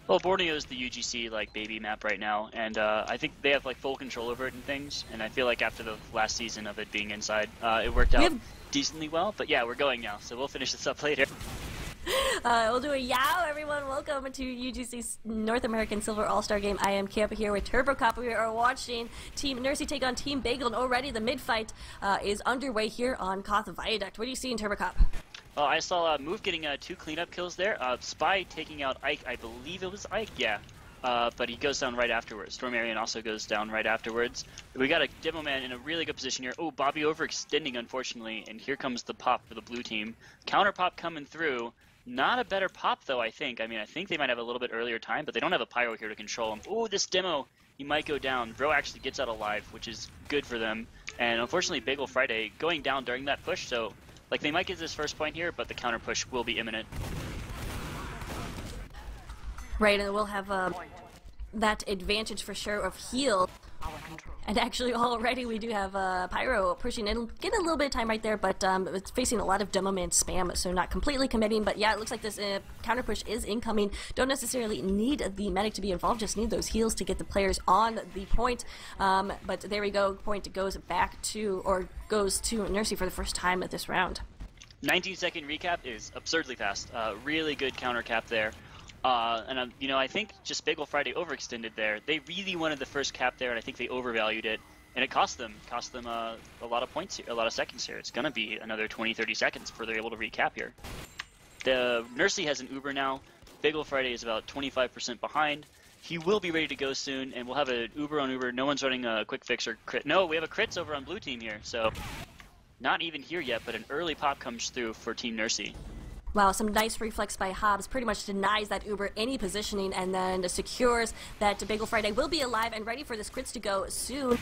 Well, Borneo is the UGC like baby map right now, and I think they have like full control over it and things. And I feel like after the last season of it being inside, it worked out decently well. But yeah, we're going now, so we'll finish this up later. We'll do a yow, everyone. Welcome to UGC's North American Silver All-Star Game. I am Kip here with TurboCop. We are watching Team Nursey take on Team Bagel, and already the mid-fight is underway here on Koth Viaduct. What do you see in TurboCop? Well, I saw Move getting 2 cleanup kills there. Spy taking out Ike, I believe it was Ike, yeah. But he goes down right afterwards. Storm Arian also goes down right afterwards. We got a Demo Man in a really good position here. Oh, Bobby overextending, unfortunately, and here comes the pop for the blue team. Counter pop coming through. Not a better pop, though, I think. I mean, I think they might have a little bit earlier time, but they don't have a pyro here to control him. Oh, this Demo, he might go down. Bro actually gets out alive, which is good for them. And unfortunately, Bagel Friday going down during that push, so like they might get this first point here, but the counter push will be imminent. Right, and we'll have that advantage for sure of heal. And actually already we do have Pyro pushing in, getting a little bit of time right there, but it's facing a lot of Demo Man spam, so not completely committing. But yeah, it looks like this counter push is incoming. Don't necessarily need the medic to be involved, just need those heals to get the players on the point. But there we go, point goes back to, or goes to Nursey for the first time at this round. 19-second recap is absurdly fast. Really good counter cap there. And you know, I think just Bagel Friday overextended there. They really wanted the first cap there, and I think they overvalued it, and it cost them a lot of points here, a lot of seconds here. It's gonna be another 20-30 seconds before they're able to recap here. The Nursey has an Uber now. Bagel Friday is about 25% behind. He will be ready to go soon, and we'll have an Uber on Uber. No one's running a quick fix or crit. No, we have a crits over on blue team here, so not even here yet, but an early pop comes through for Team Nursey. Wow, some nice reflex by Hobbs. Pretty much denies that Uber any positioning and then secures that Bagel Friday will be alive and ready for this crits to go soon.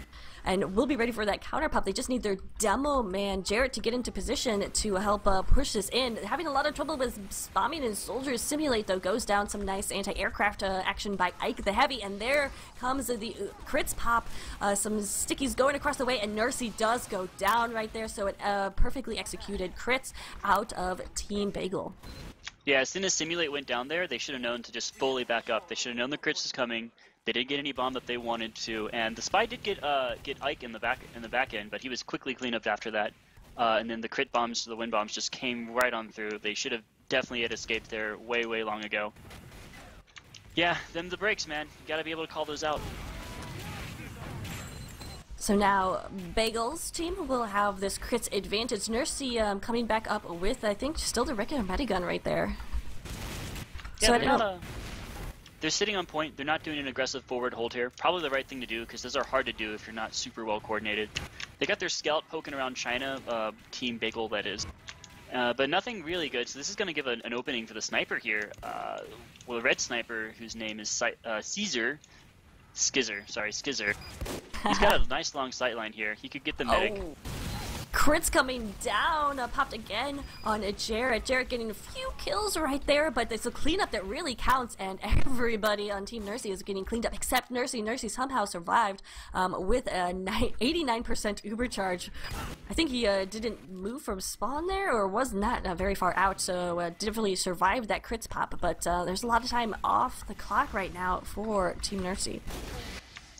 And will be ready for that counter pop. They just need their Demo Man, Jarrett, to get into position to help push this in. Having a lot of trouble with bombing and soldiers. Simulate, though, goes down. Some nice anti-aircraft action by Ike the Heavy. And there comes the crits pop. Some stickies going across the way, and Nursey does go down right there. So it perfectly executed crits out of Team Bagel. Yeah, as soon as Simulate went down there, they should have known to just fully back up. They should have known the crits was coming. They didn't get any bomb that they wanted to, and the Spy did get Ike in the back end, but he was quickly cleaned up after that. And then the crit bombs, the wind bombs, just came right on through. They should have definitely had escaped there way long ago. Yeah, them the breaks, man. You gotta be able to call those out. So now Bagel's team will have this crits advantage. Nursey coming back up with, I think, still the regular medigun right there. Yeah, so I don't know. They're sitting on point. They're not doing an aggressive forward hold here. Probably the right thing to do, because those are hard to do if you're not super well coordinated. They got their scout poking around China, Team Bagel that is. But nothing really good, so this is going to give an opening for the sniper here. Well, the red sniper, whose name is Skizzer. He's got a nice long sightline here. He could get the medic. Oh. Crits coming down, popped again on Jarrett. Jarrett getting a few kills right there, but it's a cleanup that really counts, and everybody on Team Nursey is getting cleaned up, except Nursey. Nursey somehow survived with a 89% Uber charge. I think he didn't move from spawn there, or was not very far out, so definitely survived that crits pop, but there's a lot of time off the clock right now for Team Nursey.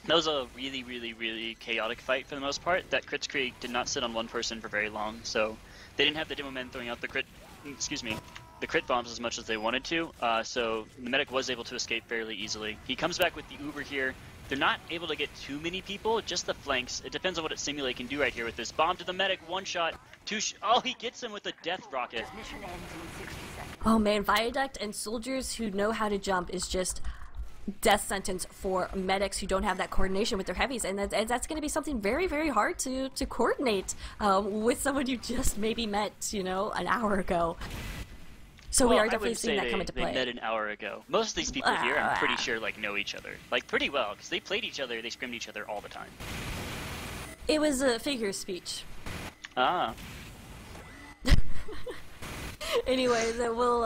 That was a really chaotic fight for the most part. That crits creek did not sit on one person for very long, so they didn't have the Demo Men throwing out the crit bombs as much as they wanted to, so the medic was able to escape fairly easily. He comes back with the Uber here. They're not able to get too many people, just the flanks. It depends on what Simulate can do right here with this. Bomb to the medic, one shot, oh, he gets him with a death rocket. Oh man, Viaduct and soldiers who know how to jump is just death sentence for medics who don't have that coordination with their heavies, and that's going to be something very hard to coordinate with someone you just maybe met, you know, an hour ago. So well, we are definitely seeing that come into play. They met an hour ago. Most of these people here, I'm pretty sure, like, know each other, like, pretty well, because they played each other, they scrimmed each other all the time. It was a figure of speech. Ah. Anyways, we'll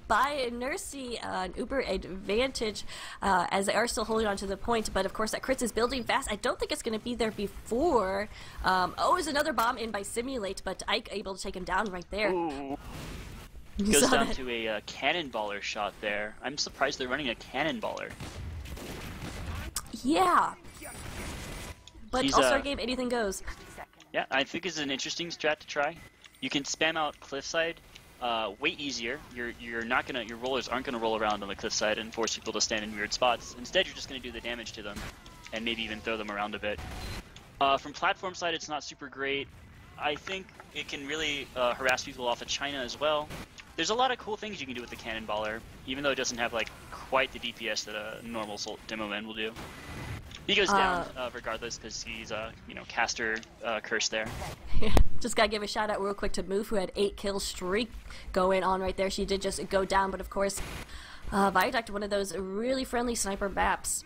buy Nursey an Uber advantage as they are still holding on to the point, but of course that crits is building fast. I don't think it's going to be there before. Oh, there's another bomb in by Simulate, but Ike able to take him down right there. Ooh. Goes down to a cannonballer shot there. I'm surprised they're running a cannonballer. Yeah. But He's, All-Star game, anything goes. Yeah, I think it's an interesting strat to try. You can spam out cliffside, way easier. Your rollers aren't gonna roll around on the cliffside and force people to stand in weird spots. Instead, you're just gonna do the damage to them, and maybe even throw them around a bit. From platform side, it's not super great. I think it can really harass people off of China as well. There's a lot of cool things you can do with the cannonballer, even though it doesn't have like quite the DPS that a normal demo man will do. He goes down regardless because he's caster curse there. Just gotta give a shout out real quick to Move, who had 8 kill streak going on right there. She did just go down, but of course, Viaduct, one of those really friendly sniper maps.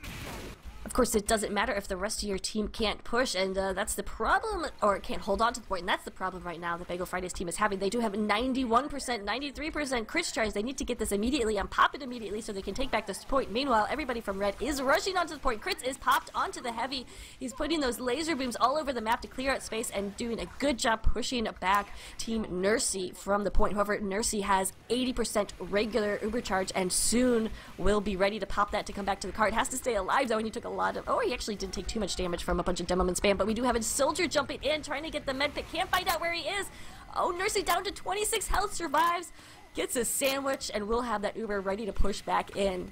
Of course, it doesn't matter if the rest of your team can't push, and that's the problem, or can't hold on to the point, and that's the problem right now that Bagel Friday's team is having. They do have 91%, 93% crit tries. They need to get this immediately and pop it immediately so they can take back this point. Meanwhile, everybody from Red is rushing onto the point. Crits is popped onto the heavy. He's putting those laser booms all over the map to clear out space and doing a good job pushing back Team Nursey from the point. However, Nursey has 80% regular Uber charge and soon will be ready to pop that to come back to the car. It has to stay alive, though, and he took a lot of... Oh, he actually didn't take too much damage from a bunch of Demoman spam, but we do have a soldier jumping in, trying to get the med pick. Can't find out where he is. Oh, Nursey down to 26 health, survives, gets a sandwich, and we'll have that Uber ready to push back in.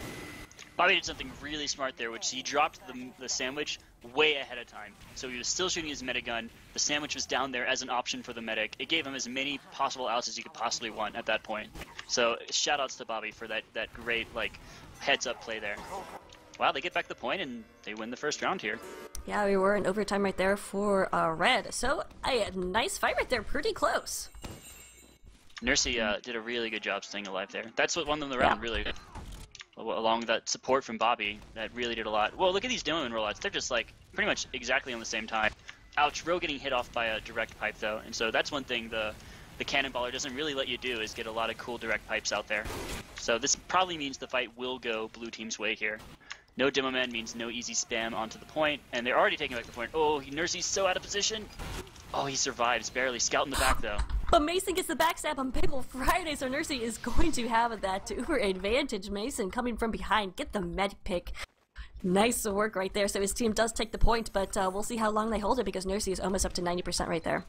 Bobby did something really smart there, which he dropped the sandwich way ahead of time. So he was still shooting his medigun. The sandwich was down there as an option for the medic. It gave him as many possible outs as you could possibly want at that point. So shoutouts to Bobby for that great heads-up play there. Wow, they get back the point and they win the first round here. Yeah, we were in overtime right there for Red. So a nice fight right there, pretty close. Nursey did a really good job staying alive there. That's what won them the round, really. Along with that support from Bobby, that really did a lot. Well, look at these Demoman rollouts. They're just pretty much exactly on the same time. Ouch, Ro getting hit off by a direct pipe though, and so that's one thing the cannonballer doesn't really let you do, is get a lot of cool direct pipes out there. So this probably means the fight will go blue team's way here. No demo man means no easy spam onto the point, and they're already taking back the point. Oh, Nursey's so out of position. Oh, he survives, barely. Scout in the back, though. But Mason gets the backstab on Bagel Friday, so Nursey is going to have that Uber advantage. Mason coming from behind, get the med pick. Nice work right there. So his team does take the point, but we'll see how long they hold it because Nursey is almost up to 90% right there.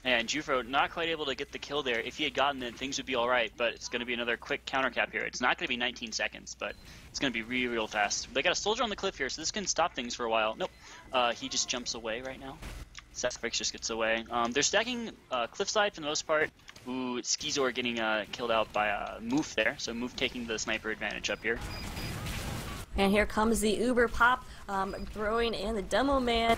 And Jufro not quite able to get the kill there. If he had gotten it, things would be alright, but it's going to be another quick counter cap here. It's not going to be 19 seconds, but it's going to be real fast. They got a soldier on the cliff here, so this can stop things for a while. Nope. He just jumps away right now. Sethbricks just gets away. They're stacking cliffside for the most part. Ooh, Skizor getting killed out by Moof there, so Moof taking the sniper advantage up here. And here comes the Uber pop, throwing in the demo man.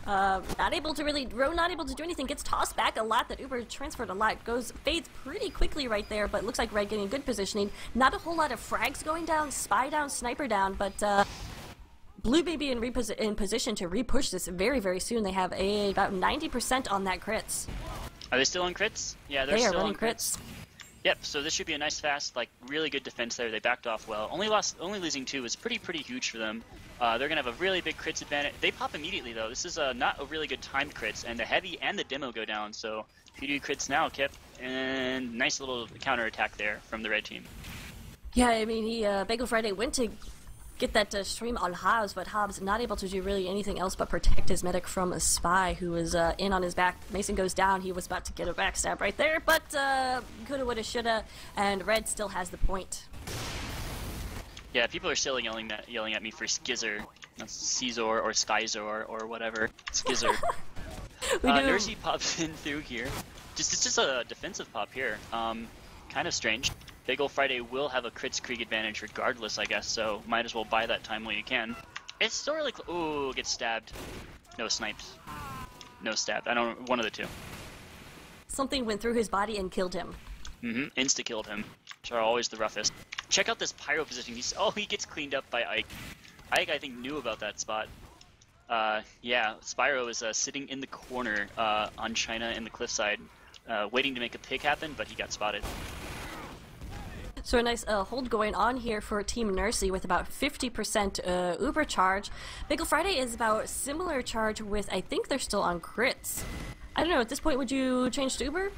Not able to do anything, gets tossed back a lot. That Uber transferred a lot, fades pretty quickly right there, but looks like Red getting good positioning. Not a whole lot of frags going down, spy down, sniper down, but Blue may be in position to repush this very, very soon. They have about 90% on that crits. Are they still on crits? Yeah, they still are running on crits. Yep, so this should be a nice, fast, really good defense there. They backed off well. Only losing 2 is pretty huge for them. They're going to have a really big crits advantage. They pop immediately, though. This is not a really good timed crits, and the heavy and the demo go down, so if you do crits now, Kip, and nice little counter attack there from the red team. Yeah, I mean, Bagel Friday went to get that stream on Hobbs, but Hobbs not able to do really anything else but protect his medic from a spy who was in on his back. Mason goes down. He was about to get a backstab right there, but coulda, woulda, shoulda, and Red still has the point. Yeah, people are still yelling at me for Skizzer. That's Caesar or Skyzor or whatever. Skizzer. Nursey pops in through here. It's just a defensive pop here. Kind of strange. Big Ol' Friday will have a crits Krieg advantage regardless, I guess, so might as well buy that time while you can. It's still really ooh, gets stabbed. No sniped. No stabbed. I don't. One of the two. Something went through his body and killed him. Insta-killed him. Which are always the roughest. Check out this pyro position. He gets cleaned up by Ike. Ike, I think, knew about that spot. Yeah, Spyro is sitting in the corner on China in the cliffside, waiting to make a pick happen, but he got spotted. So a nice hold going on here for Team Nursey with about 50% Uber charge. Bagel Friday is about similar charge with, I think they're still on crits. I don't know, at this point would you change to Uber?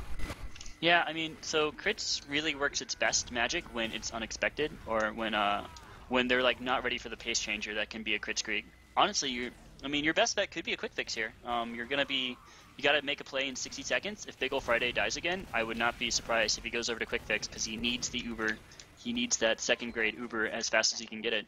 Yeah, I mean, so crits really works its best magic when it's unexpected, or when they're like not ready for the pace changer that can be a crit streak. Honestly, your best bet could be a quick fix here. You gotta make a play in 60 seconds. If Big Ol' Friday dies again, I would not be surprised if he goes over to quick fix because he needs the Uber. He needs that second grade Uber as fast as he can get it.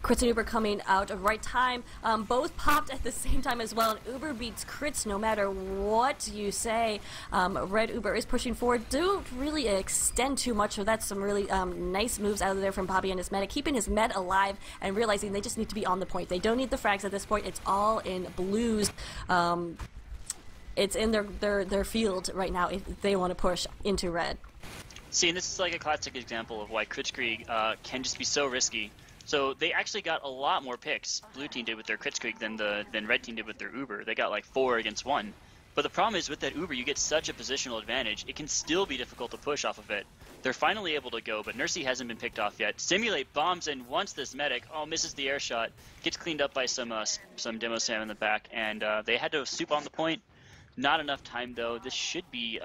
Crits and Uber coming out of right time. Both popped at the same time as well, and Uber beats crits no matter what you say. Red Uber is pushing forward. Don't really extend too much, so that's some really nice moves out of there from Bobby and his medic, keeping his med alive and realizing they just need to be on the point. They don't need the frags at this point. It's all in blues. It's in their field right now if they want to push into red. See, and this is like a classic example of why Kritzkrieg can just be so risky. So they actually got a lot more picks, blue team did with their Kritzkrieg than red team did with their Uber. They got like 4 against 1. But the problem is with that Uber, you get such a positional advantage, it can still be difficult to push off of it. They're finally able to go, but Nursey hasn't been picked off yet. Simulate bombs in once this medic, misses the air shot, gets cleaned up by some demo Sam in the back, and they had to soup on the point. Not enough time though. This should be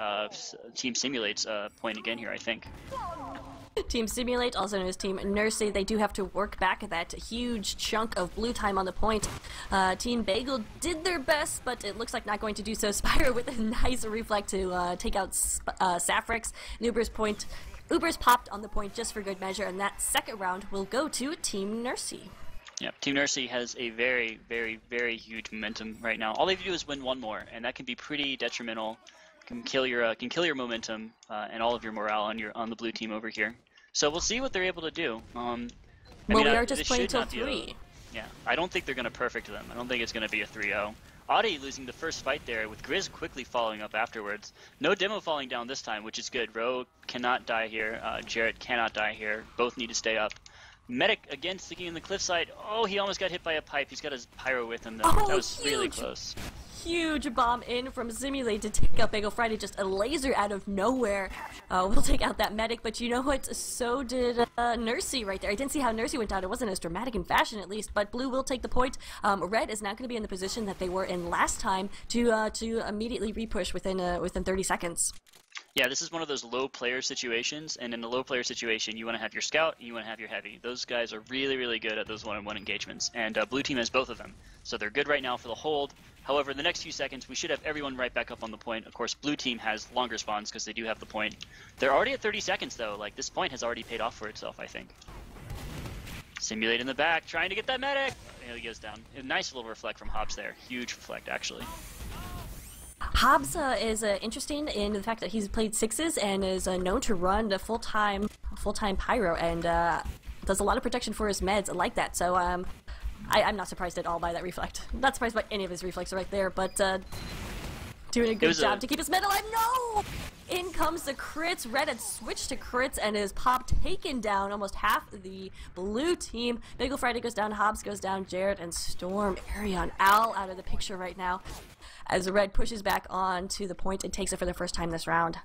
Team Simulate's point again here, I think. Team Simulate, also known as Team Nursey, they do have to work back that huge chunk of blue time on the point. Team Bagel did their best, but it looks like not going to do so. Spire with a nice reflect to take out Safrix. Uber's popped on the point just for good measure, and that second round will go to Team Nursey. Yep, Team Nursey has a very, very, very huge momentum right now. All they have to do is win one more, and that can be pretty detrimental. Can kill your momentum and all of your morale on the blue team over here. So we'll see what they're able to do. We are just playing till 3. Yeah, I don't think they're going to perfect them. I don't think it's going to be a 3-0. Audi losing the first fight there, with Grizz quickly following up afterwards. No demo falling down this time, which is good. Ro cannot die here. Jarrett cannot die here. Both need to stay up. Medic again sticking in the cliffside. Oh, he almost got hit by a pipe. He's got his pyro with him though. That was really close. Huge bomb in from Simulate to take out Big Ol' Friday, just a laser out of nowhere. We'll take out that medic, but you know what? So did Nursey right there. I didn't see how Nursey went down. It wasn't as dramatic in fashion, at least, but blue will take the point. Red is not going to be in the position that they were in last time to immediately repush within 30 seconds. Yeah, this is one of those low player situations, and in a low player situation, you want to have your scout and you want to have your heavy. Those guys are really, really good at those one-on-one engagements, and blue team has both of them. So they're good right now for the hold. However, in the next few seconds, we should have everyone right back up on the point. Of course, blue team has longer spawns because they do have the point. They're already at 30 seconds, though. Like, this point has already paid off for itself, I think. Simulate in the back, trying to get that medic! And he goes down. A nice little reflect from Hobbs there. Huge reflect, actually. Hobbs is interesting in the fact that he's played 6s and is known to run the full-time pyro and does a lot of protection for his meds like that. So I'm not surprised at all by that reflect. I'm not surprised by any of his reflexes right there, but doing a good job to keep his med alive. No! In comes the crits. Red had switched to crits and is pop taken down almost half the blue team. Big Ol' Friday goes down, Hobbs goes down, Jarrett and Storm, Arion, Al out of the picture right now as Red pushes back on to the point and takes it for the first time this round.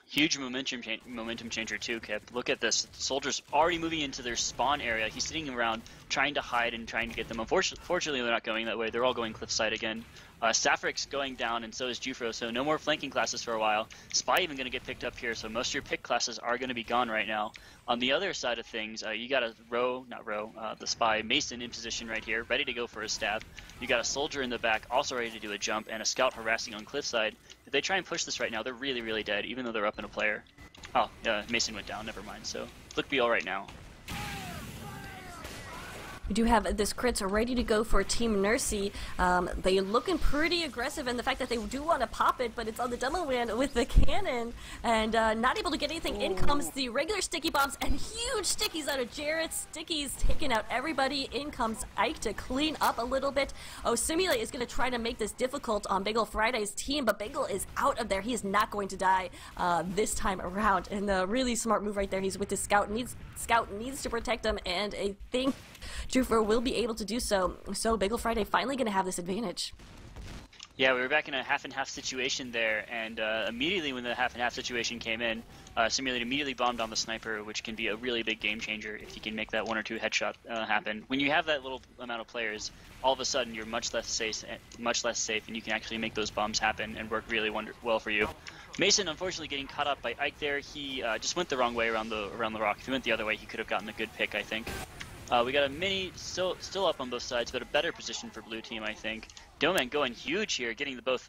Huge momentum changer too, Kip. Look at this. Soldiers already moving into their spawn area. He's sitting around trying to hide and trying to get them. Unfortunately, they're not going that way. They're all going cliffside again. Safrix going down, and so is Jufro, so no more flanking classes for a while. Spy even going to get picked up here, so most of your pick classes are going to be gone right now. On the other side of things, you got the Spy, Mason in position right here, ready to go for a stab. You got a soldier in the back, also ready to do a jump, and a scout harassing on cliffside. If they try and push this right now, they're really, really dead, even though they're up in a player. Oh, Mason went down, never mind, so look be all right now. We do have this crits ready to go for Team Nursey. They're looking pretty aggressive, and the fact that they do want to pop it, but it's on the demo man with the cannon, and not able to get anything. In comes the regular sticky bombs, and huge stickies out of Jarrett. Stickies taking out everybody. In comes Ike to clean up a little bit. Oh, Simulate is going to try to make this difficult on Big Ol' Friday's team, but Big Ol' is out of there. He is not going to die this time around, and a really smart move right there. He's with his scout. Scout needs to protect him, and I think Jufro will be able to do so. So Big Ol' Friday finally going to have this advantage. Yeah, we were back in a half-and-half situation there, and immediately when the half-and-half situation came in, Simulate immediately bombed on the sniper, which can be a really big game changer if you can make that 1 or 2 headshot happen. When you have that little amount of players, all of a sudden you're much less safe, and you can actually make those bombs happen and work really well for you. Mason, unfortunately, getting caught up by Ike there. He just went the wrong way around the rock. If he went the other way, he could have gotten a good pick, I think. We got a mini still up on both sides, but a better position for blue team, I think. Doman going huge here, getting both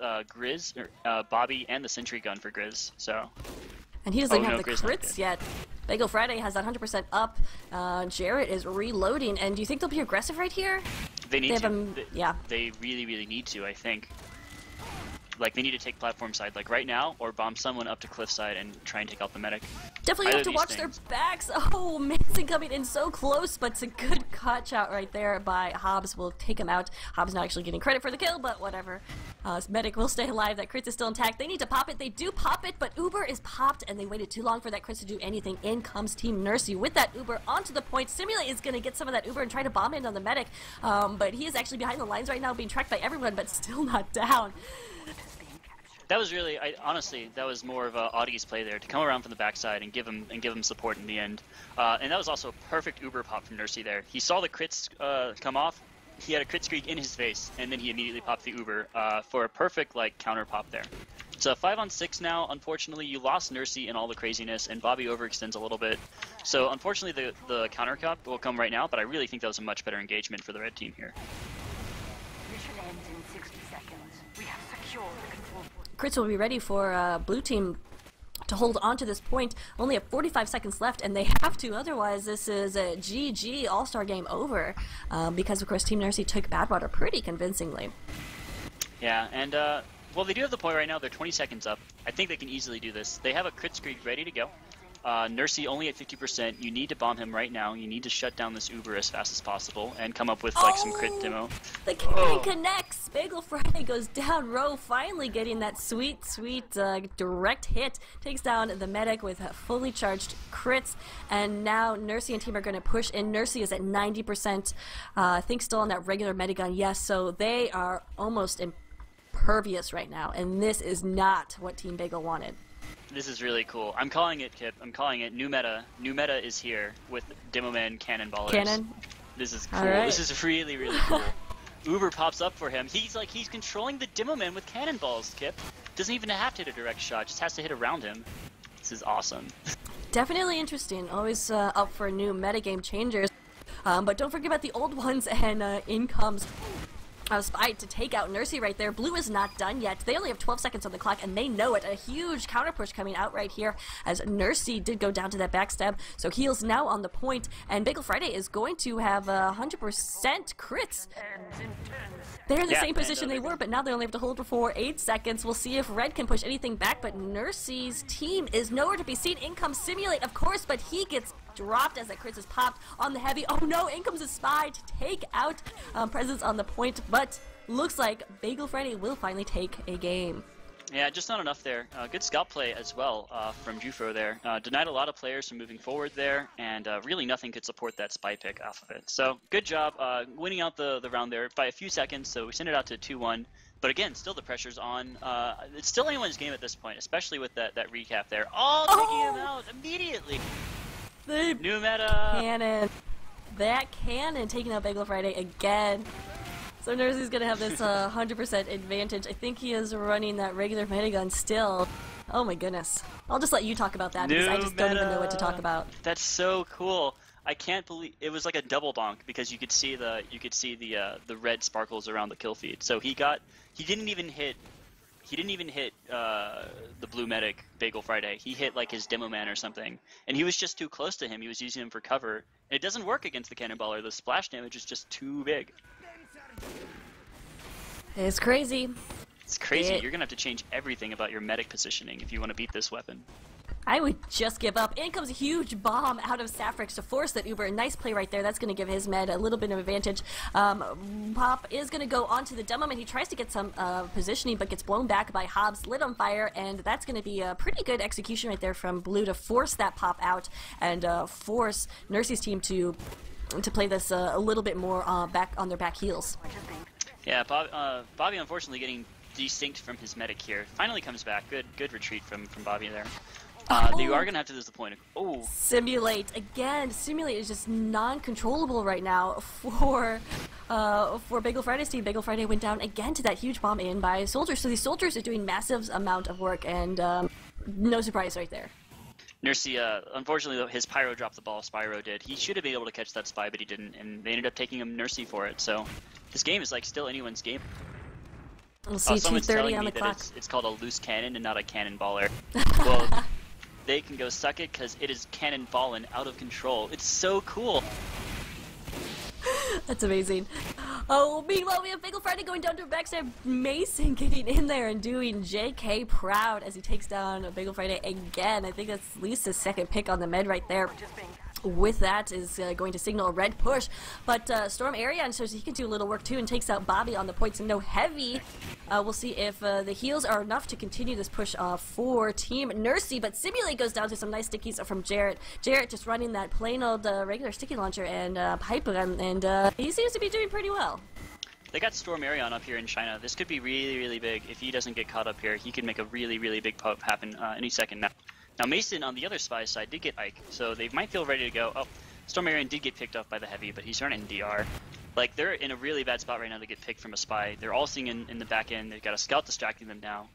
Bobby and the sentry gun for Grizz. So. And he doesn't have the Grizz crits yet. Bagel Friday has that 100% up. Jarrett is reloading, and do you think they'll be aggressive right here? They need to. Yeah. They really, really need to, I think. Like, they need to take platform side, like right now, or bomb someone up to cliff side and try and take out the medic. Definitely have to watch their backs. Oh, Mason coming in so close, but it's a good catch out right there by Hobbs. Will take him out. Hobbs not actually getting credit for the kill, but whatever. Medic will stay alive. That crit is still intact. They need to pop it. They do pop it, but Uber is popped, and they waited too long for that crit to do anything. In comes Team Nursey with that Uber onto the point. Simulate is going to get some of that Uber and try to bomb in on the medic, but he is actually behind the lines right now, being tracked by everyone, but still not down. That was really, honestly, that was more of a Audie's play there to come around from the backside and give him support in the end. And that was also a perfect Uber pop from Nursey there. He saw the crits come off. He had a crit streak in his face, and then he immediately popped the Uber for a perfect counter pop there. It's a 5-on-6 now. Unfortunately, you lost Nursey and all the craziness, and Bobby overextends a little bit. So unfortunately, the counter pop will come right now. But I really think that was a much better engagement for the red team here. Mission ends in 60 seconds. We have secured the control point. Crits will be ready for blue team to hold on to this point. Only have 45 seconds left, and they have to, otherwise this is a GG All-Star game over, because of course Team Nursey took Badwater pretty convincingly. Yeah, and well, they do have the point right now. They're 20 seconds up. I think they can easily do this. They have a crit streak ready to go. Nursey only at 50%. You need to bomb him right now. You need to shut down this Uber as fast as possible and come up with some crit demo. The carry connects. Bagel Friday goes down row, finally getting that sweet direct hit. Takes down the medic with fully charged crits, and now Nursey and team are going to push in. Nursey is at 90%. I think still on that regular medigun. Yes, so they are almost impervious right now, and this is not what Team Bagel wanted. This is really cool. I'm calling it, Kip. I'm calling it new meta. New meta is here with Demoman Cannonballers. Cannon? This is cool. Right. This is really, really cool. Uber pops up for him. He's controlling the Demoman with cannonballs, Kip. Doesn't even have to hit a direct shot. Just has to hit around him. This is awesome. Definitely interesting. Always up for new metagame changers. But don't forget about the old ones, and in comes Spy to take out Nursey right there. Blue is not done yet. They only have 12 seconds on the clock, and they know it. A huge counter push coming out right here as Nursey did go down to that backstab. So Heel's now on the point, and Bagel Friday is going to have 100% crits. They're in the same position they were, but now they only have to hold for 8 seconds. We'll see if Red can push anything back, but Nursey's team is nowhere to be seen. In comes Simulate, of course, but he gets dropped as that crits is popped on the heavy. Oh no, in comes a Spy to take out Presence on the point, but looks like Bagel Friday will finally take a game. Yeah, just not enough there. Good scout play as well from Jufro there. Denied a lot of players from moving forward there, and really nothing could support that spy pick off of it. So good job winning out the round there by a few seconds, so we send it out to 2-1. But again, still the pressure's on. It's still anyone's game at this point, especially with that recap there. Taking him out immediately. The New meta! Cannon. That Cannon taking out Bagel Friday again. So Nursey's going to have this 100% advantage. I think he is running that regular minigun still. Oh my goodness. I'll just let you talk about that because I just don't even know what to talk about. That's so cool. I can't believe it was like a double donk because you could see the red sparkles around the kill feed. So he didn't even hit the blue medic Bagel Friday. He hit like his demo man or something, and he was just too close to him. He was using him for cover. And it doesn't work against the cannonballer. The splash damage is just too big. It's crazy. It's crazy. You're gonna have to change everything about your medic positioning if you want to beat this weapon. I would just give up. In comes a huge bomb out of Safrix to force that Uber. Nice play right there. That's going to give his med a little bit of advantage. Pop is going to go onto the demo, and he tries to get some positioning, but gets blown back by Hobbs, lit on fire, and that's going to be a pretty good execution right there from Blue to force that pop out and force Nursey's team to play this a little bit more back on their back heels. Yeah, Bobby unfortunately getting desync from his medic here. Finally comes back. Good retreat from Bobby there. You are going to have to lose the point. Simulate. Again, Simulate is just non-controllable right now for for Bagel Friday's team. Bagel Friday went down again to that huge bomb in by soldiers. So these soldiers are doing massive amount of work, and no surprise right there. Nursey, unfortunately, though, his Pyro dropped the ball. Spyro did. He should have been able to catch that Spy, but he didn't, and they ended up taking him Nursey for it. So this game is like still anyone's game. We'll see. Someone's 2:30 telling on me the that clock. it's called a loose cannon and not a cannonballer. Well, they can go suck it because it is cannonballing out of control. It's so cool. That's amazing. Oh, meanwhile, we have Bagel Friday going down to a backstab. Mason getting in there and doing JK proud as he takes down Bagel Friday again. I think that's at least his second pick on the med right there. With that is going to signal a red push, but Storm Arion shows he can do a little work too and takes out Bobby on the points and no heavy. We'll see if the heals are enough to continue this push for Team Nursey, but Simulate goes down to some nice stickies from Jarrett. Jarrett just running that plain old regular sticky launcher and pipe gun, and he seems to be doing pretty well. They got Storm Arion up here in China. This could be really, really big. If he doesn't get caught up here, he could make a really, really big pop happen any second now. Now Mason on the other Spy side did get Ike, so they might feel ready to go. Oh, Storm Arion did get picked up by the Heavy, but he's running DR. Like, they're in a really bad spot right now to get picked from a Spy. They're all seeing in the back end. They've got a Scout distracting them now.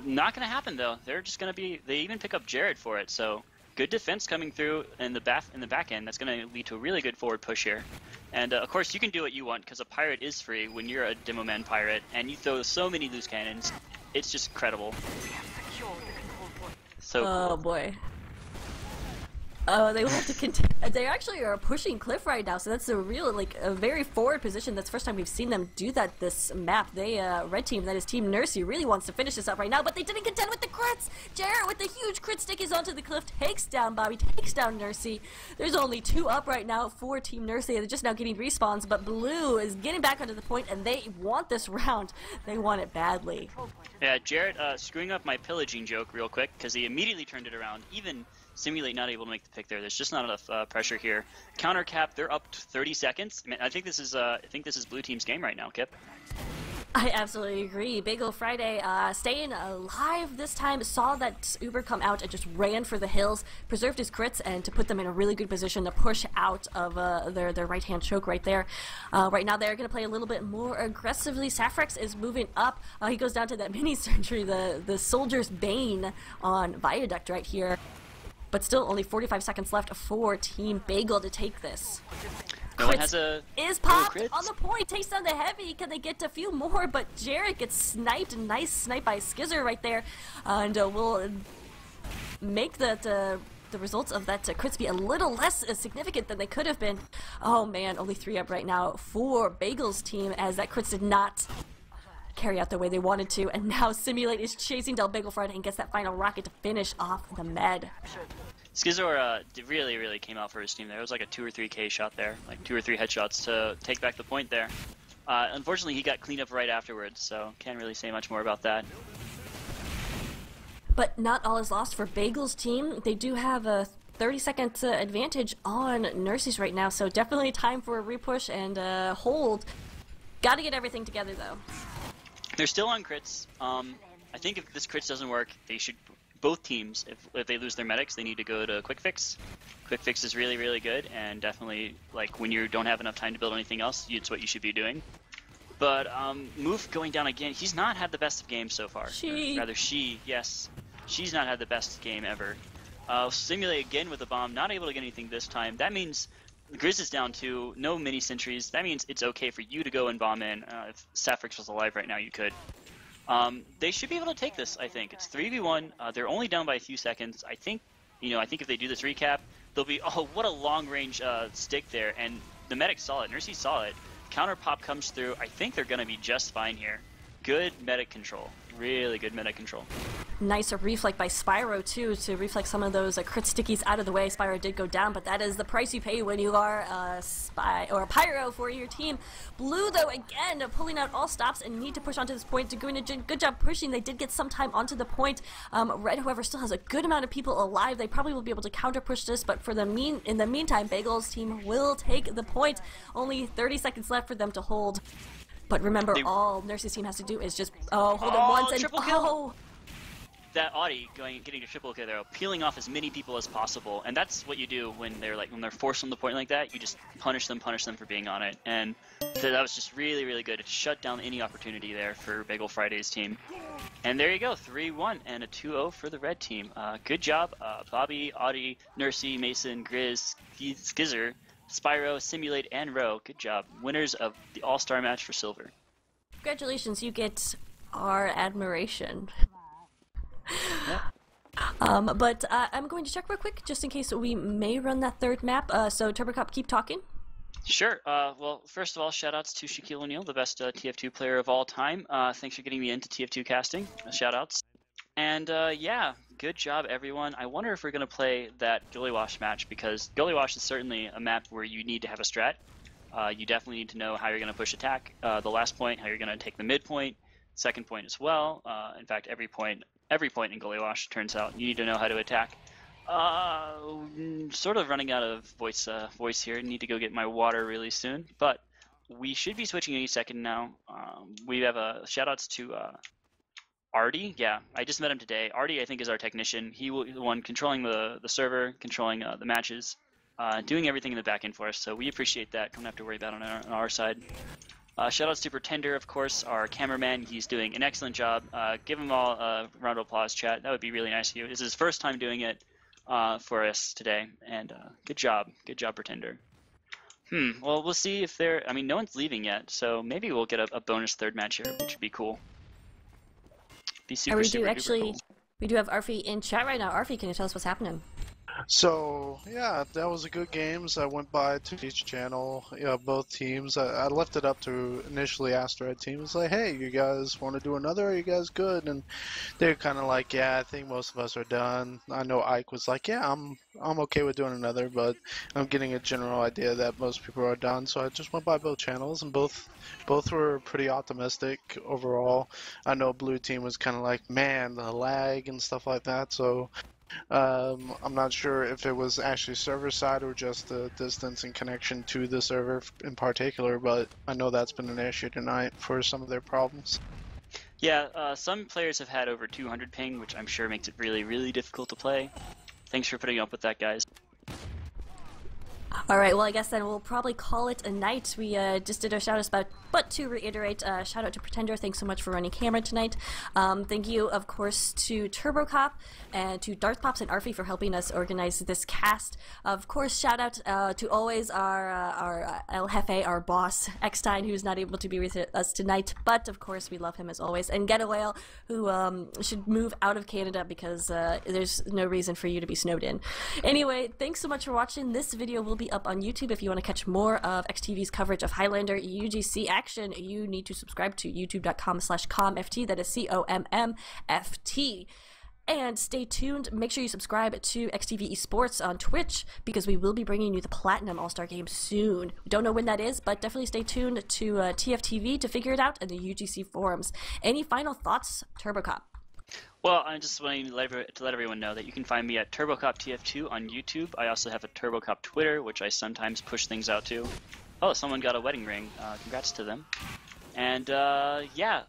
Not going to happen, though. They're just going to be... They even pick up Jared for it, so good defense coming through in the back end. That's going to lead to a really good forward push here. And, of course, you can do what you want, because a Pirate is free when you're a Demo Man Pirate, and you throw so many loose cannons. It's just incredible. We have secured the control point. So Oh cool. boy. Oh, they will have to continue. They actually are pushing Cliff right now, so that's a real, like, a very forward position. That's the first time we've seen them do that this map. They, red team, that is Team Nursey, really wants to finish this up right now, but they didn't contend with the crits! Jarrett with the huge crit stickies onto the cliff takes down Bobby, takes down Nursey. There's only 2 up right now for Team Nursey. They're just now getting respawns, but Blue is getting back onto the point, and they want this round. They want it badly. Yeah, Jarrett screwing up my pillaging joke real quick, because he immediately turned it around. Even Simulate not able to make the pick there. There's just not enough pressure here. Counter cap, they're up 30 seconds. I mean, I think this is Blue Team's game right now, Kip. I absolutely agree. Bagel Friday staying alive this time, saw that Uber come out and just ran for the hills, preserved his crits, and to put them in a really good position to push out of their right-hand choke right there. Right now they're going to play a little bit more aggressively. Safrex is moving up. He goes down to that mini-surgery, the Soldier's Bane on Viaduct right here. But still only 45 seconds left for Team Bagel to take this. No one has a... Is popped crits. on the point, takes down the Heavy. Can they get a few more? But Jarrett gets sniped. Nice snipe by Skizzer right there. And we'll make that the results of that crits be a little less significant than they could have been. Oh man, only 3 up right now for Bagel's team, as that crits did not carry out the way they wanted to. And now Simulate is chasing down Bagel Friday and gets that final rocket to finish off the med. Skizor really, really came out for his team there. It was like a 2 or 3K shot there, like 2 or 3 headshots to take back the point there. Unfortunately, he got cleaned up right afterwards, so can't really say much more about that. But not all is lost for Bagel's team. They do have a 30-second advantage on Nursey's right now, so definitely time for a repush and hold. Got to get everything together, though. They're still on crits. I think if this crits doesn't work, they should... Both teams, if they lose their medics, they need to go to Quick Fix. Quick Fix is really, really good, and definitely, like, when you don't have enough time to build anything else, it's what you should be doing. But Moof going down again, he's not had the best of games so far. Yes. She's not had the best game ever. Simulate again with a bomb, not able to get anything this time. That means Grizz is down 2, no mini sentries. That means it's okay for you to go and bomb in. If Safrix was alive right now, you could. They should be able to take this, I think. It's 3v1. They're only down by a few seconds. I think if they do this recap, they'll be, oh, what a long-range stick there. And the medic saw it. Nursey saw it. Counter pop comes through. I think they're going to be just fine here. Good medic control. Really good medic control. Nice reflect by Spyro, too, to reflect some of those crit stickies out of the way. Spyro did go down, but that is the price you pay when you are a Spy or a Pyro for your team. Blue, though, again, pulling out all stops and need to push onto this point. Doing a good job pushing. They did get some time onto the point. Red, however, still has a good amount of people alive. They probably will be able to counter push this, but for in the meantime, Bagel's team will take the point. Only 30 seconds left for them to hold. But remember, all Nursey's team has to do is just hold it once and triple kill. that Audi getting a triple kill there, peeling off as many people as possible, and that's what you do when they're forced on the point like that. You just punish them for being on it, and that was just really, really good. It shut down any opportunity there for Bagel Friday's team. And there you go, 3-1 and a 2-0 for the red team. Good job, Bobby, Audi, Nursey, Mason, Grizz, Skizzer, Spyro, Simulate, and Row. Good job. Winners of the All-Star match for silver. Congratulations, you get our admiration. Yeah. But I'm going to check real quick, just in case we may run that third map. So TurboCop, keep talking. Sure. Well, first of all, shoutouts to Shaquille O'Neal, the best TF2 player of all time. Thanks for getting me into TF2 casting. Shoutouts. And yeah, good job, everyone. I wonder if we're going to play that Gully Wash match, because Gully Wash is certainly a map where you need to have a strat. You definitely need to know how you're going to push attack. The last point, how you're going to take the midpoint. Second point as well. In fact, every point in Gully Wash, turns out you need to know how to attack. Sort of running out of voice here. Need to go get my water really soon, but we should be switching any second now. We have shoutouts to Artie. Yeah, I just met him today. Artie, I think, is our technician. He will be the one controlling the server, controlling the matches, doing everything in the back end for us. So we appreciate that. Don't have to worry about it on our side. Shoutouts to Pretender, of course, our cameraman. He's doing an excellent job. Give him all a round of applause, chat. That would be really nice of you. This is his first time doing it for us today, and good job, Pretender. Well, we'll see if they're. I mean, no one's leaving yet, so maybe we'll get a bonus third match here, which would be cool. Be super, cool. We do have Arfi in chat right now. Arfi, can you tell us what's happening? So, yeah, that was a good games. I went by to each channel, both teams. I left it up to initially ask the red team, it's like, hey, you guys want to do another? Are you guys good? And they're kind of like, yeah, I think most of us are done. I know Ike was like, yeah, I'm okay with doing another, but I'm getting a general idea that most people are done. So I just went by both channels, and both were pretty optimistic overall. I know blue team was kind of like, man, the lag and stuff like that. So I'm not sure if it was actually server side or just the distance and connection to the server in particular, but I know that's been an issue tonight for some of their problems. Yeah, some players have had over 200 ping, which I'm sure makes it really, really difficult to play. Thanks for putting up with that, guys. Alright, well, I guess then we'll probably call it a night. We just did our shout-outs, but to reiterate, shout out to Pretender, thanks so much for running camera tonight. Thank you, of course, to TurboCop and to Darth Pops and Arfi for helping us organize this cast. Of course, shout out to always our El Jefe, our boss, Eckstein, who's not able to be with us tonight, but of course we love him as always. And Get a Whale, who should move out of Canada because there's no reason for you to be snowed in. Anyway, thanks so much for watching. This video will be up on YouTube. If you want to catch more of eXtV's coverage of Highlander UGC action, you need to subscribe to youtube.com/comft. That is COMMFT. And stay tuned. Make sure you subscribe to eXtv Esports on Twitch, because we will be bringing you the Platinum All-Star Game soon. We don't know when that is, but definitely stay tuned to TFTV to figure it out, and the UGC forums. Any final thoughts, TurboCop? Well, I'm just wanting to let everyone know that you can find me at TurboCop TF2 on YouTube. I also have a TurboCop Twitter, which I sometimes push things out to. Oh, someone got a wedding ring. Congrats to them. And yeah,